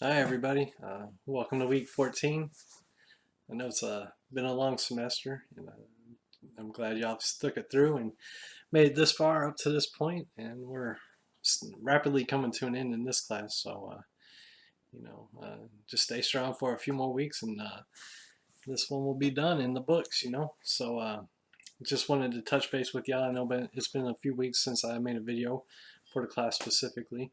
Hi everybody, welcome to week 14. I know it's been a long semester and I'm glad y'all stuck it through and made it this far up to this point, and we're rapidly coming to an end in this class, so just stay strong for a few more weeks and this one will be done in the books. So just wanted to touch base with y'all. I know it's been a few weeks since I made a video for the class specifically.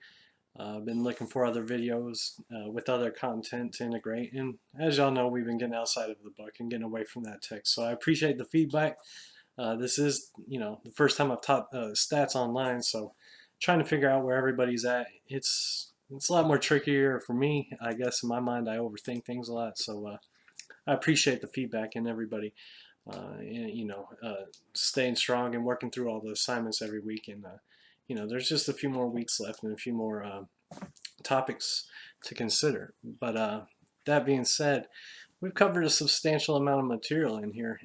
I've been looking for other videos with other content to integrate, and as y'all know, we've been getting outside of the book and getting away from that text. So I appreciate the feedback. This is, the first time I've taught stats online, so trying to figure out where everybody's at. It's a lot more trickier for me, I guess. In my mind, I overthink things a lot, so I appreciate the feedback and everybody, staying strong and working through all the assignments every week. And there's just a few more weeks left and a few more topics to consider. But that being said, we've covered a substantial amount of material in here.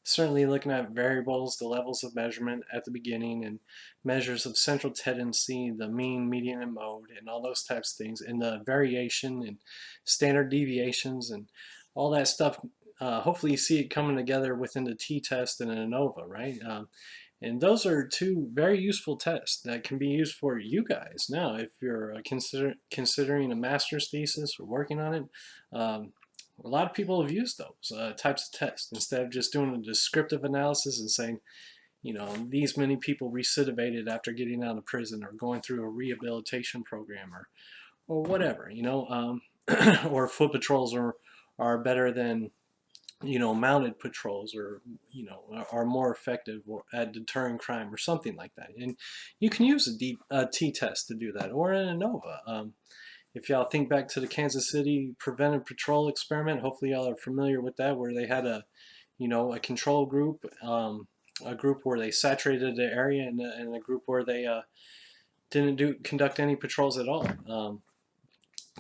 Certainly looking at variables, the levels of measurement at the beginning, and measures of central tendency, the mean, median, and mode, and all those types of things, and the variation and standard deviations and all that stuff. Hopefully you see it coming together within the t-test and an ANOVA, right? And those are two very useful tests that can be used for you guys. Now, if you're considering a master's thesis or working on it, a lot of people have used those types of tests instead of just doing a descriptive analysis and saying, these many people recidivated after getting out of prison or going through a rehabilitation program or whatever, or foot patrols are better than mounted patrols, or are more effective at deterring crime or something like that. And you can use a t-test to do that, or an ANOVA. If y'all think back to the Kansas City preventive patrol experiment, hopefully y'all are familiar with that, where they had a control group, a group where they saturated the area, and a group where they didn't conduct any patrols at all.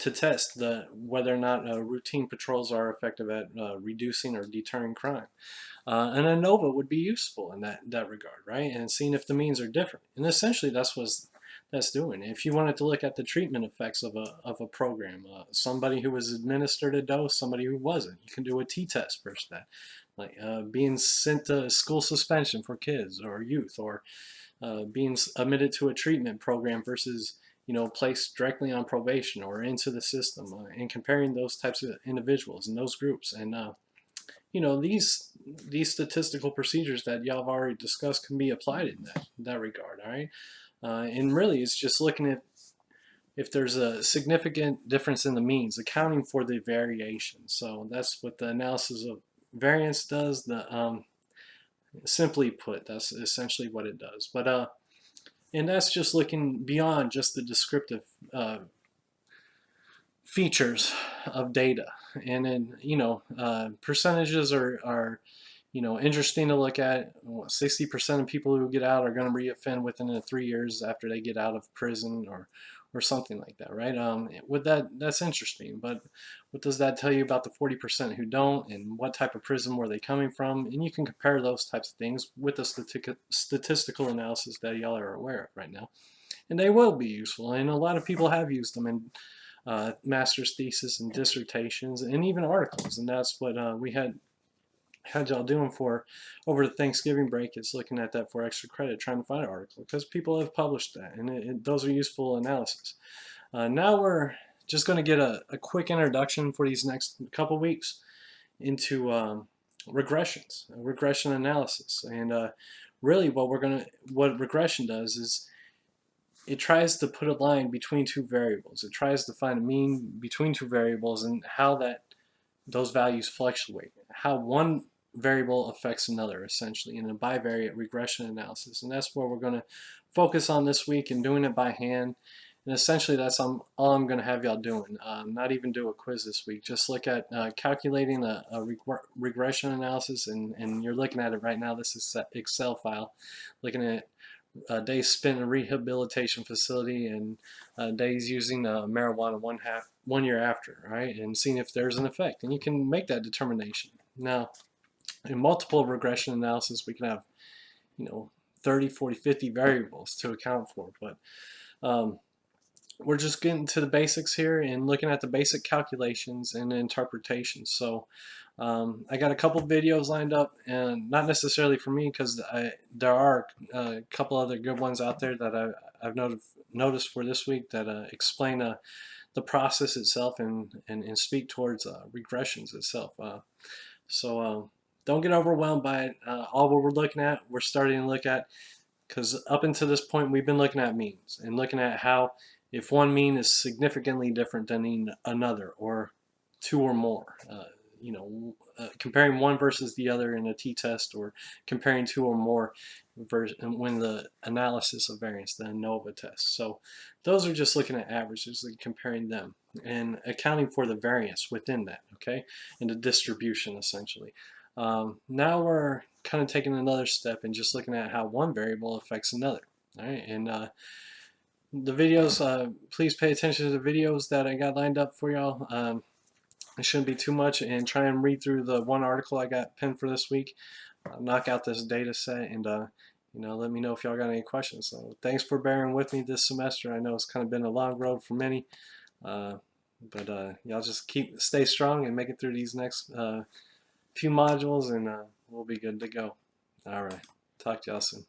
To test whether or not routine patrols are effective at reducing or deterring crime. And a ANOVA would be useful in that regard, right? And seeing if the means are different. And essentially that's what that's doing. If you wanted to look at the treatment effects of a program, somebody who was administered a dose, somebody who wasn't, you can do a t-test versus that. Like being sent to school suspension for kids or youth, or being admitted to a treatment program versus placed directly on probation or into the system, and comparing those types of individuals and those groups. And these statistical procedures that y'all have already discussed can be applied in that regard. All right, and really it's just looking at if there's a significant difference in the means, accounting for the variation. So that's what the analysis of variance does. Simply put, that's essentially what it does. But and that's just looking beyond just the descriptive features of data. And then, percentages are interesting to look at. 60% of people who get out are going to reoffend within 3 years after they get out of prison, or something like that, right? With that's interesting. But what does that tell you about the 40% who don't, and what type of prison were they coming from? And you can compare those types of things with the statistical analysis that y'all are aware of right now. And they will be useful, and a lot of people have used them in master's thesis and dissertations and even articles. And that's what we had y'all doing for over the Thanksgiving break, is looking at that for extra credit, trying to find an article, because people have published that, and those are useful analysis. Now we're just going to get a quick introduction for these next couple weeks into regression analysis. And really what regression does is it tries to put a line between two variables. It tries to find a mean between two variables and how those values fluctuate, how one variable affects another, essentially, in a bivariate regression analysis. And that's what we're going to focus on this week, and doing it by hand. And essentially that's all I'm going to have y'all doing. Not even do a quiz this week. Just look at calculating a regression analysis, and you're looking at it right now. This is Excel file, looking at days spent in a rehabilitation facility, and days using marijuana 1 year after, right? And seeing if there's an effect. And you can make that determination. Now, in multiple regression analysis, we can have 30, 40, 50 variables to account for. But we're just getting to the basics here and looking at the basic calculations and interpretations. So I got a couple videos lined up, and not necessarily for me, because there are a couple other good ones out there that I've noticed for this week that explain the process itself and speak towards regressions itself. So don't get overwhelmed by it. All we're looking at, we're starting to look at, because up until this point we've been looking at means and looking at how if one mean is significantly different than another, or two or more, comparing one versus the other in a t-test, or comparing two or more when the analysis of variance, the ANOVA test. So those are just looking at averages and comparing them and accounting for the variance within that, okay, and the distribution essentially. Now we're kind of taking another step and just looking at how one variable affects another. All right, and the videos, please pay attention to the videos that I got lined up for y'all. It shouldn't be too much, and try and read through the one article I got pinned for this week. Knock out this data set, and let me know if y'all got any questions. So thanks for bearing with me this semester. I know it's kind of been a long road for many, but y'all just stay strong and make it through these next few modules, and we'll be good to go. All right, talk to y'all soon.